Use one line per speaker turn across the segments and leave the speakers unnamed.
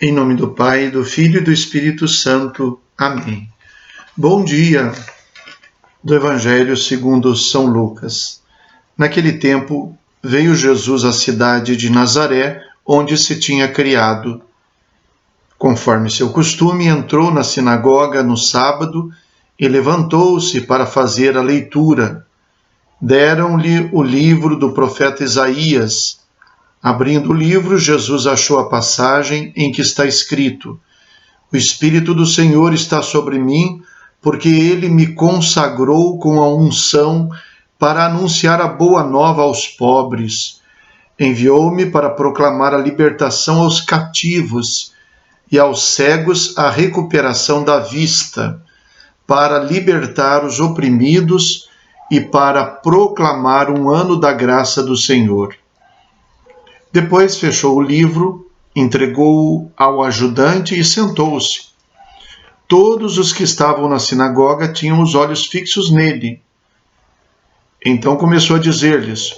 Em nome do Pai, do Filho e do Espírito Santo. Amém. Bom dia do Evangelho segundo São Lucas. Naquele tempo, veio Jesus à cidade de Nazaré, onde se tinha criado. Conforme seu costume, entrou na sinagoga no sábado e levantou-se para fazer a leitura. Deram-lhe o livro do profeta Isaías. Abrindo o livro, Jesus achou a passagem em que está escrito: O Espírito do Senhor está sobre mim, porque ele me consagrou com a unção para anunciar a boa nova aos pobres. Enviou-me para proclamar a libertação aos cativos e aos cegos a recuperação da vista, para libertar os oprimidos e para proclamar um ano da graça do Senhor. Depois fechou o livro, entregou-o ao ajudante e sentou-se. Todos os que estavam na sinagoga tinham os olhos fixos nele. Então começou a dizer-lhes: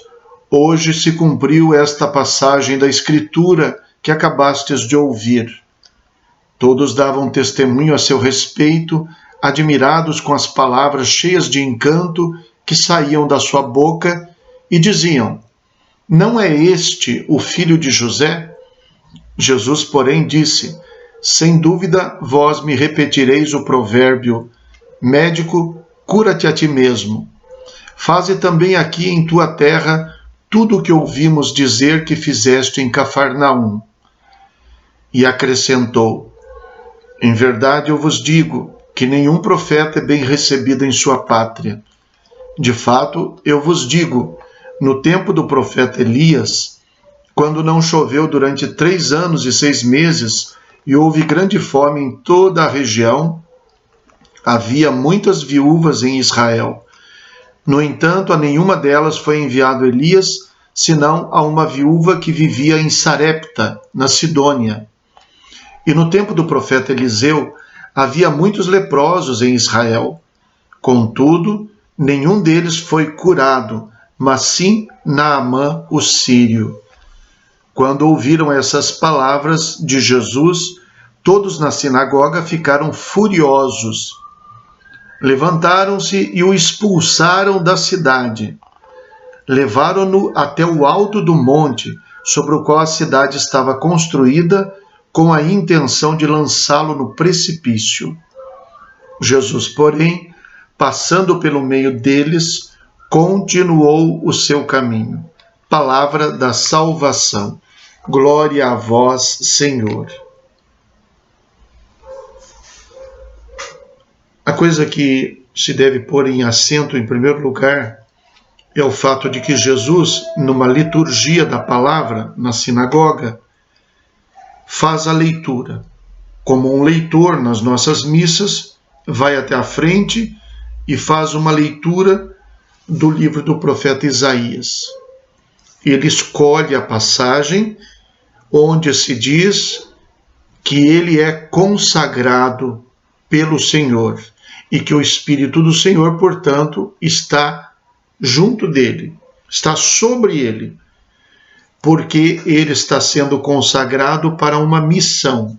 Hoje se cumpriu esta passagem da Escritura que acabastes de ouvir. Todos davam testemunho a seu respeito, admirados com as palavras cheias de encanto que saíam da sua boca, e diziam: Não é este o filho de José? Jesus, porém, disse: Sem dúvida, vós me repetireis o provérbio: Médico, cura-te a ti mesmo. Faze também aqui em tua terra tudo o que ouvimos dizer que fizeste em Cafarnaum. E acrescentou: Em verdade eu vos digo que nenhum profeta é bem recebido em sua pátria. De fato, eu vos digo, no tempo do profeta Elias, quando não choveu durante 3 anos e 6 meses e houve grande fome em toda a região, havia muitas viúvas em Israel. No entanto, a nenhuma delas foi enviado Elias, senão a uma viúva que vivia em Sarepta, na Sidônia. E no tempo do profeta Eliseu, havia muitos leprosos em Israel. Contudo, nenhum deles foi curado, mas sim Naamã, o sírio. Quando ouviram essas palavras de Jesus, todos na sinagoga ficaram furiosos. Levantaram-se e o expulsaram da cidade. Levaram-no até o alto do monte, sobre o qual a cidade estava construída, com a intenção de lançá-lo no precipício. Jesus, porém, passando pelo meio deles, continuou o seu caminho. Palavra da salvação. Glória a vós, Senhor. A coisa que se deve pôr em acento, em primeiro lugar, é o fato de que Jesus, numa liturgia da palavra, na sinagoga, faz a leitura. Como um leitor nas nossas missas, vai até a frente e faz uma leitura do livro do profeta Isaías. Ele escolhe a passagem onde se diz que ele é consagrado pelo Senhor e que o Espírito do Senhor, portanto, está junto dele, está sobre ele, porque ele está sendo consagrado para uma missão.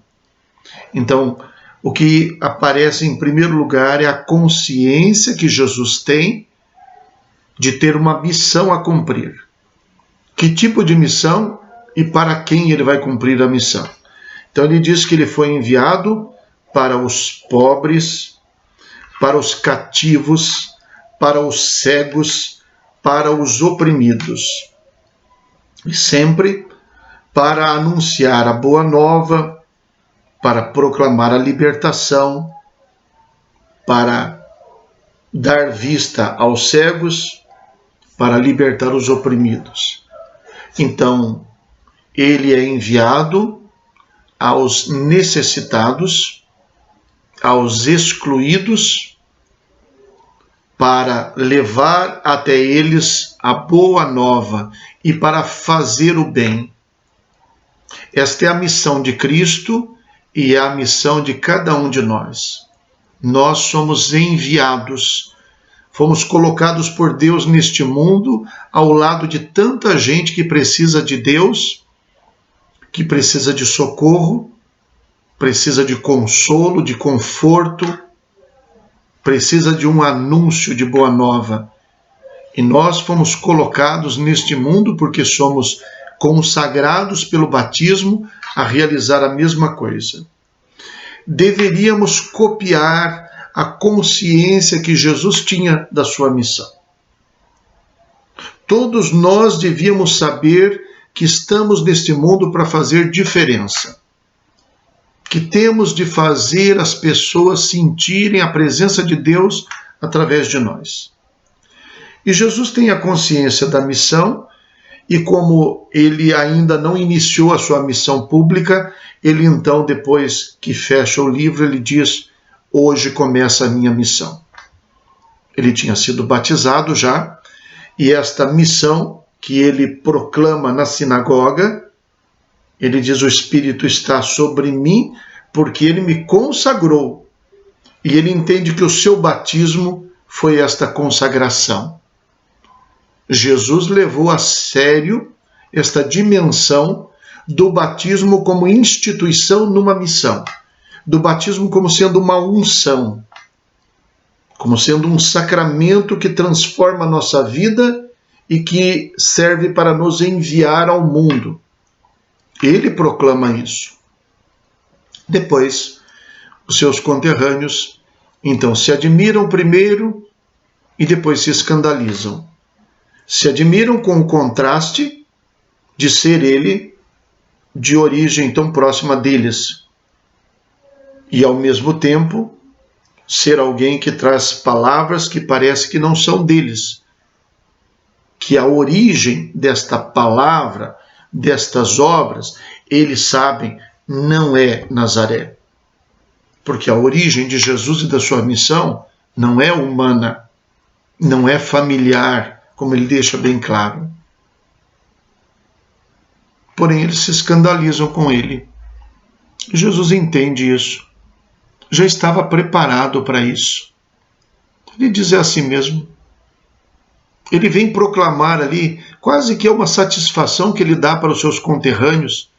Então, o que aparece em primeiro lugar é a consciência que Jesus tem de ter uma missão a cumprir. Que tipo de missão e para quem ele vai cumprir a missão? Então ele diz que ele foi enviado para os pobres, para os cativos, para os cegos, para os oprimidos. E sempre para anunciar a boa nova, para proclamar a libertação, para dar vista aos cegos, para libertar os oprimidos. Então, ele é enviado aos necessitados, aos excluídos, para levar até eles a boa nova e para fazer o bem. Esta é a missão de Cristo e é a missão de cada um de nós. Nós somos enviados, fomos colocados por Deus neste mundo ao lado de tanta gente que precisa de Deus, que precisa de socorro, precisa de consolo, de conforto, precisa de um anúncio de boa nova. E nós fomos colocados neste mundo porque somos consagrados pelo batismo a realizar a mesma coisa. Deveríamos copiar a consciência que Jesus tinha da sua missão. Todos nós devíamos saber que estamos neste mundo para fazer diferença, que temos de fazer as pessoas sentirem a presença de Deus através de nós. E Jesus tem a consciência da missão, e como ele ainda não iniciou a sua missão pública, ele então, depois que fecha o livro, ele diz: hoje começa a minha missão. Ele tinha sido batizado já, e esta missão que ele proclama na sinagoga, ele diz: o Espírito está sobre mim, porque ele me consagrou. E ele entende que o seu batismo foi esta consagração. Jesus levou a sério esta dimensão do batismo como instituição numa missão, do batismo como sendo uma unção, como sendo um sacramento que transforma a nossa vida e que serve para nos enviar ao mundo. Ele proclama isso. Depois, os seus conterrâneos, então, se admiram primeiro e depois se escandalizam. Se admiram com o contraste de ser ele de origem tão próxima deles e, ao mesmo tempo, ser alguém que traz palavras que parece que não são deles, que a origem desta palavra, destas obras, eles sabem, não é Nazaré. Porque a origem de Jesus e da sua missão não é humana, não é familiar, como ele deixa bem claro. Porém, eles se escandalizam com ele. Jesus entende isso. Já estava preparado para isso. Ele diz a si mesmo. Ele vem proclamar ali, quase que é uma satisfação que ele dá para os seus conterrâneos,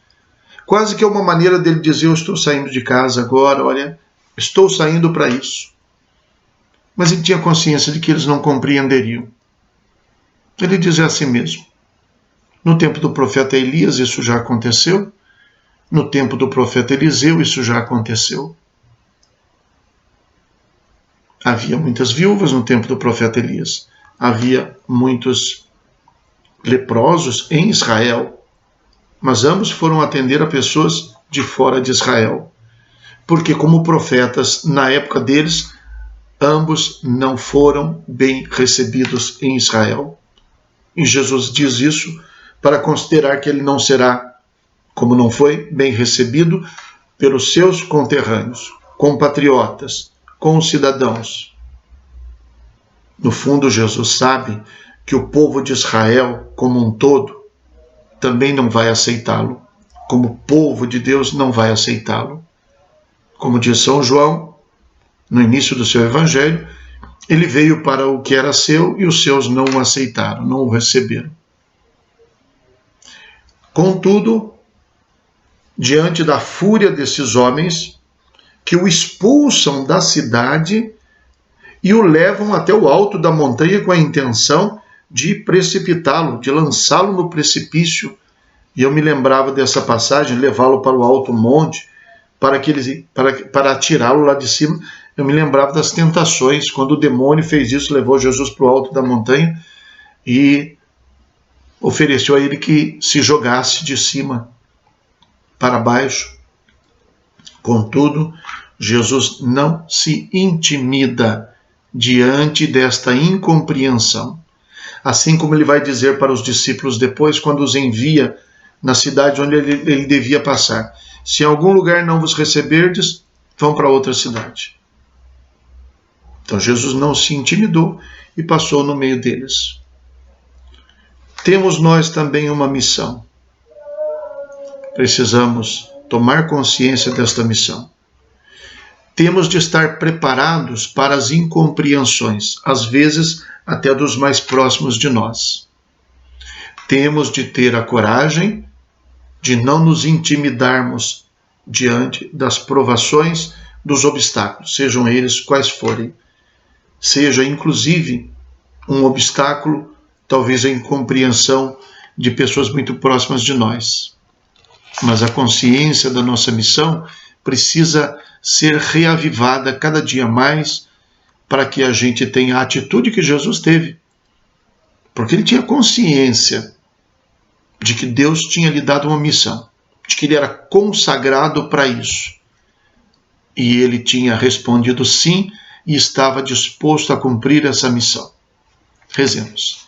quase que é uma maneira dele dizer: eu estou saindo de casa agora, olha, estou saindo para isso. Mas ele tinha consciência de que eles não compreenderiam. Ele diz a si mesmo. No tempo do profeta Elias isso já aconteceu, no tempo do profeta Eliseu isso já aconteceu. Havia muitas viúvas no tempo do profeta Elias. Havia muitos leprosos em Israel. Mas ambos foram atender a pessoas de fora de Israel. Porque, como profetas, na época deles, ambos não foram bem recebidos em Israel. E Jesus diz isso para considerar que ele não será, como não foi, bem recebido pelos seus conterrâneos, compatriotas, concidadãos. No fundo, Jesus sabe que o povo de Israel, como um todo, também não vai aceitá-lo. Como povo de Deus, não vai aceitá-lo. Como diz São João, no início do seu evangelho, ele veio para o que era seu e os seus não o aceitaram, não o receberam. Contudo, diante da fúria desses homens, que o expulsam da cidade e o levam até o alto da montanha com a intenção de precipitá-lo, de lançá-lo no precipício. E eu me lembrava dessa passagem, levá-lo para o alto monte, para atirá-lo lá de cima. Eu me lembrava das tentações, quando o demônio fez isso, levou Jesus para o alto da montanha e ofereceu a ele que se jogasse de cima para baixo. Contudo, Jesus não se intimida diante desta incompreensão. Assim como ele vai dizer para os discípulos depois, quando os envia na cidade onde ele devia passar: se em algum lugar não vos receberdes, vão para outra cidade. Então Jesus não se intimidou e passou no meio deles. Temos nós também uma missão. Precisamos tomar consciência desta missão. Temos de estar preparados para as incompreensões, às vezes até dos mais próximos de nós. Temos de ter a coragem de não nos intimidarmos diante das provações, dos obstáculos, sejam eles quais forem. Seja, inclusive, um obstáculo, talvez a incompreensão de pessoas muito próximas de nós. Mas a consciência da nossa missão precisa ser reavivada cada dia mais para que a gente tenha a atitude que Jesus teve. Porque ele tinha consciência de que Deus tinha lhe dado uma missão, de que ele era consagrado para isso. E ele tinha respondido sim e estava disposto a cumprir essa missão. Rezemos.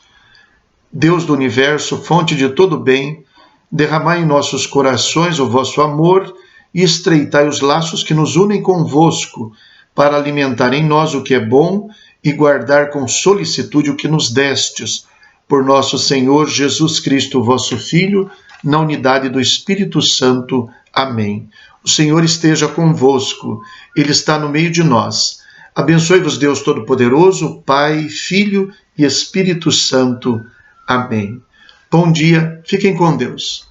Deus do universo, fonte de todo bem, derramai em nossos corações o vosso amor e estreitai os laços que nos unem convosco, para alimentar em nós o que é bom e guardar com solicitude o que nos destes, por nosso Senhor Jesus Cristo, vosso Filho, na unidade do Espírito Santo. Amém. O Senhor esteja convosco, Ele está no meio de nós. Abençoe-vos Deus Todo-Poderoso, Pai, Filho e Espírito Santo. Amém. Bom dia, fiquem com Deus.